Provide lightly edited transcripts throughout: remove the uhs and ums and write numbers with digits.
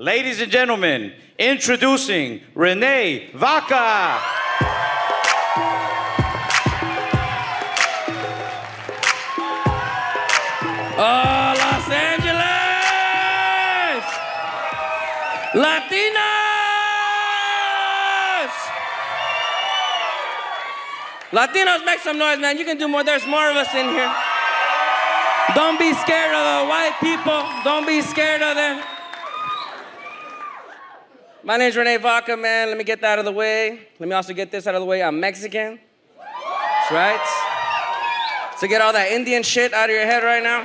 Ladies and gentlemen, introducing Renee Vaca. Oh, Los Angeles! Latinos! Latinos, make some noise, man. You can do more. There's more of us in here. Don't be scared of the white people. Don't be scared of them. My name's Renee Vaca, man. Let me get that out of the way. Let me also get this out of the way. I'm Mexican. That's right. So get all that Indian shit out of your head right now.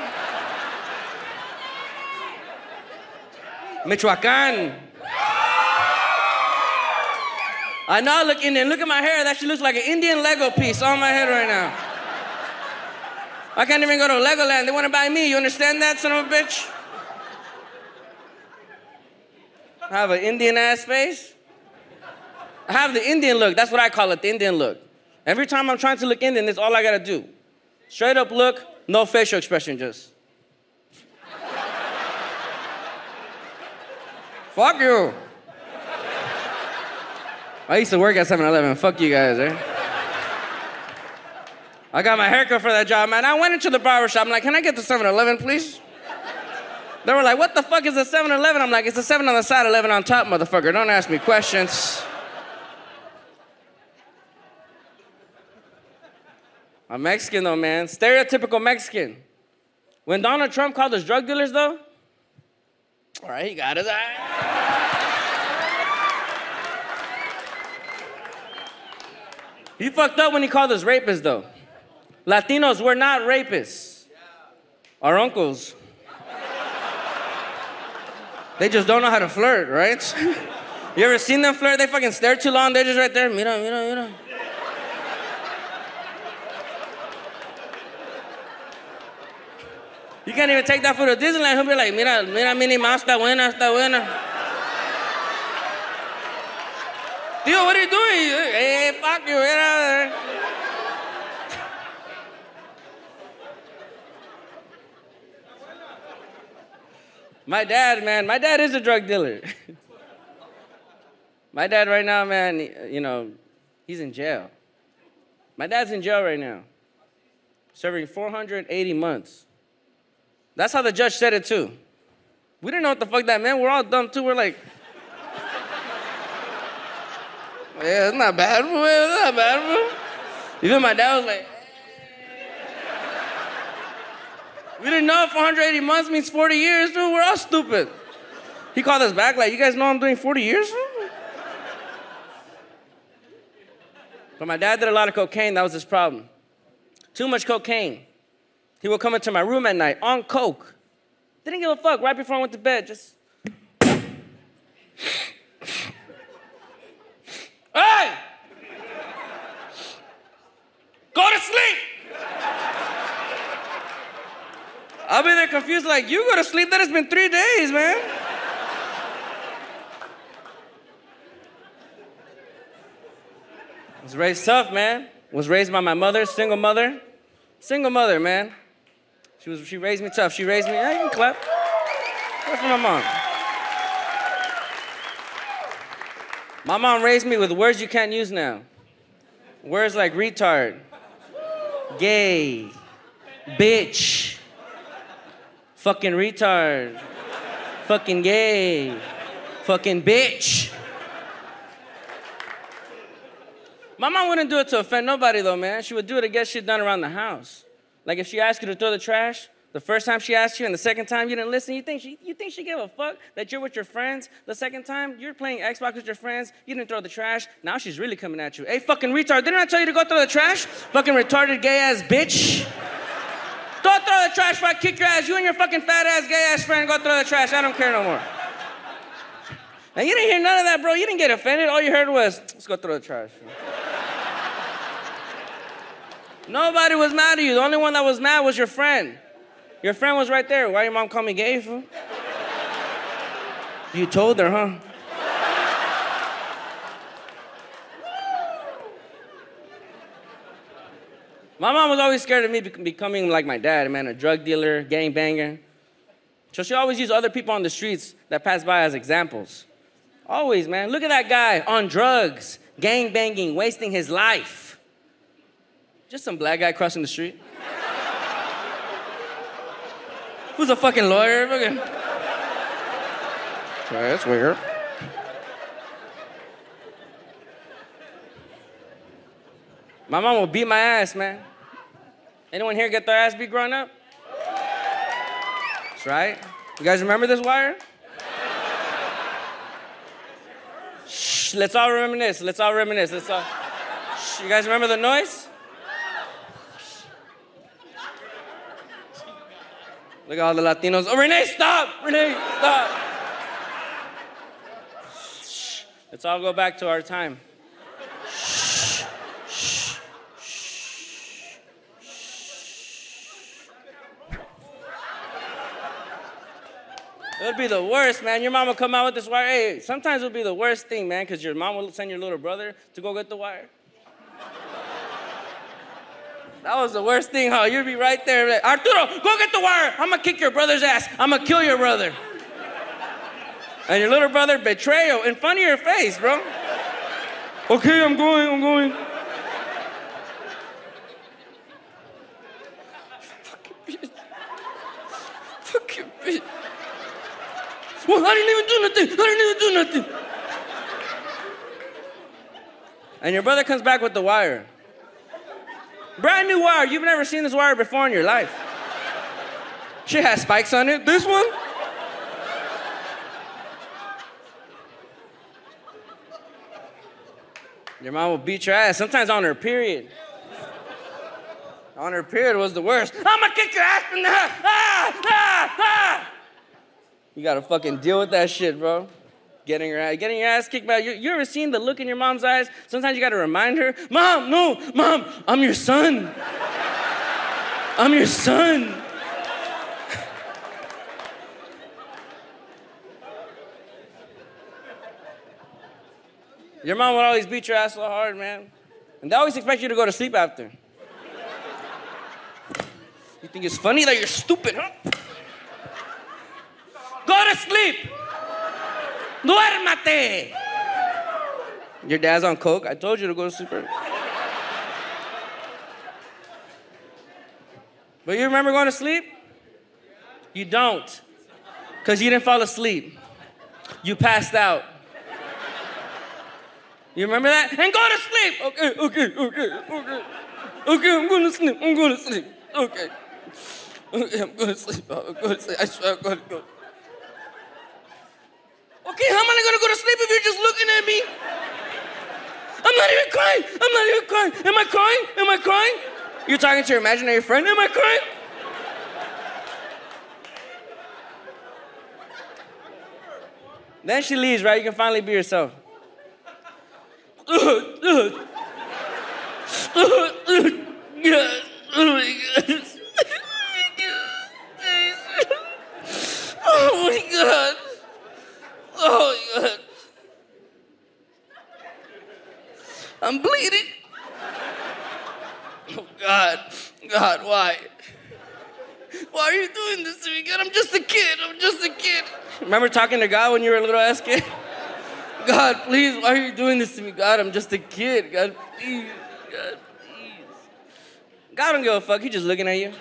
Michoacan. I know I look Indian. Look at my hair. That shit looks like an Indian Lego piece on my head right now. I can't even go to Legoland. They want to buy me. You understand that, son of a bitch? I have an Indian-ass face. I have the Indian look. That's what I call it, the Indian look. Every time I'm trying to look Indian, that's all I gotta do. Straight up look, no facial expression, just. Fuck you. I used to work at 7-Eleven. Fuck you guys, eh? I got my haircut for that job, man. I went into the barbershop. I'm like, can I get the 7-Eleven, please? They were like, what the fuck is a 7-Eleven? I'm like, it's a 7 on the side, 11 on top, motherfucker. Don't ask me questions. I'm Mexican, though, man. Stereotypical Mexican. When Donald Trump called us drug dealers, though, all right, he got his He fucked up when he called us rapists, though. Latinos, we're not rapists. Our uncles. They just don't know how to flirt, right? You ever seen them flirt? They fucking stare too long. They're just right there. Mira, mira, mira. You can't even take that fool to Disneyland. He'll be like, mira, mira, Minnie Mouse, está buena, está buena. Tío, what are you doing? Hey, fuck you, get out of there. My dad, man, my dad is a drug dealer. My dad right now, man, you know, he's in jail. My dad's in jail right now, serving 480 months. That's how the judge said it, too. We didn't know what the fuck that meant. We're all dumb, too. We're like, yeah, it's not bad, bro. It's not bad, bro. Even my dad was like, we didn't know 480 months means 40 years, dude. We're all stupid. He called us back like, you guys know I'm doing 40 years, dude? But my dad did a lot of cocaine. That was his problem. Too much cocaine. He would come into my room at night on coke. Didn't give a fuck right before I went to bed. Just. Hey! Go to sleep! I'll be there confused like, you go to sleep? That has been 3 days, man. Was raised tough, man. Was raised by my mother, single mother. Single mother, man. She raised me tough. She raised me, yeah, you can clap. Clap for my mom. My mom raised me with words you can't use now. Words like retard, gay, bitch, fucking retard, fucking gay, fucking bitch. My mom wouldn't do it to offend nobody, though, man. She would do it to get shit done around the house. Like if she asked you to throw the trash, the first time she asked you and the second time you didn't listen, you think she gave a fuck that you're with your friends? The second time you're playing Xbox with your friends, you didn't throw the trash, now she's really coming at you. Hey, fucking retard, didn't I tell you to go throw the trash? Fucking retarded gay-ass bitch. Go throw the trash before I kick your ass. You and your fucking fat-ass gay-ass friend go throw the trash. I don't care no more. And you didn't hear none of that, bro. You didn't get offended. All you heard was, let's go throw the trash. Nobody was mad at you. The only one that was mad was your friend. Your friend was right there. Why your mom call me gay, fool? You told her, huh? My mom was always scared of me becoming like my dad, man, a drug dealer, gangbanger. So she always used other people on the streets that pass by as examples. Always, man. Look at that guy on drugs, gang banging, wasting his life. Just some black guy crossing the street. Who's a fucking lawyer? Fucking... Okay, that's weird. My mom will beat my ass, man. Anyone here get their ass beat growing up? That's right. You guys remember this wire? Shh, let's all reminisce. Let's all reminisce. Shh, you guys remember the noise? Look at all the Latinos. Oh, Renee, stop! Renee, stop! Shh. Let's all go back to our time. It would be the worst, man. Your mom will come out with this wire. Hey, sometimes it would be the worst thing, man, because your mom will send your little brother to go get the wire. That was the worst thing, huh? You'd be right there. Like, Arturo, go get the wire. I'm going to kick your brother's ass. I'm going to kill your brother. And your little brother, betrayal in front of your face, bro. Okay, I'm going. Fucking bitch. Well, I didn't even do nothing. And your brother comes back with the wire. Brand new wire. You've never seen this wire before in your life. Shit has spikes on it. This one? Your mom will beat your ass, sometimes on her period. On her period was the worst. I'm gonna kick your ass from there. You gotta fucking deal with that shit, bro. Getting your ass kicked by. You ever seen the look in your mom's eyes? Sometimes you gotta remind her, Mom, no, Mom, I'm your son. I'm your son. Your mom would always beat your ass so hard, man. And they always expect you to go to sleep after. You think it's funny that you're stupid, huh? Go to sleep. Duérmate. Your dad's on coke. I told you to go to sleep early. But you remember going to sleep? You don't. Because you didn't fall asleep. You passed out. You remember that? And go to sleep. Okay, I'm going to sleep. Okay, I'm going to sleep. I swear I'm going to go. Okay, how am I gonna go to sleep if you're just looking at me? I'm not even crying. Am I crying? You're talking to your imaginary friend. Am I crying? Then she leaves, right? You can finally be yourself. Oh my God. Oh, God. I'm bleeding. Oh, God. God, why? Why are you doing this to me, God? I'm just a kid. Remember talking to God when you were a little ass kid? God, please, why are you doing this to me, God? I'm just a kid. God, please. God, please. God don't give a fuck. He's just looking at you.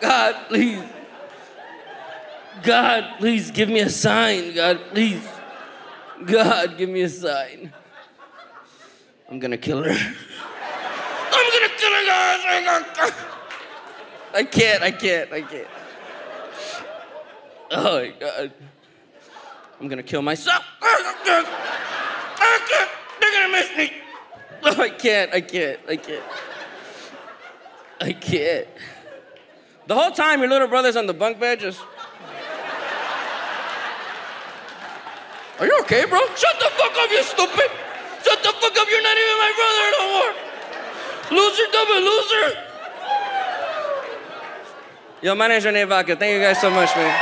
God, please. God, please give me a sign. God, please. God, give me a sign. I'm gonna kill her. I'm gonna kill her, guys. I can't. Oh, my God. I'm gonna kill myself. I can't. They're gonna miss me. Oh, I can't. The whole time, your little brother's on the bunk bed just... Are you okay, bro? Shut the fuck up, you stupid! Shut the fuck up, you're not even my brother no more! Loser, double loser! Yo, my name's Renee Vaca. Thank you guys so much, man.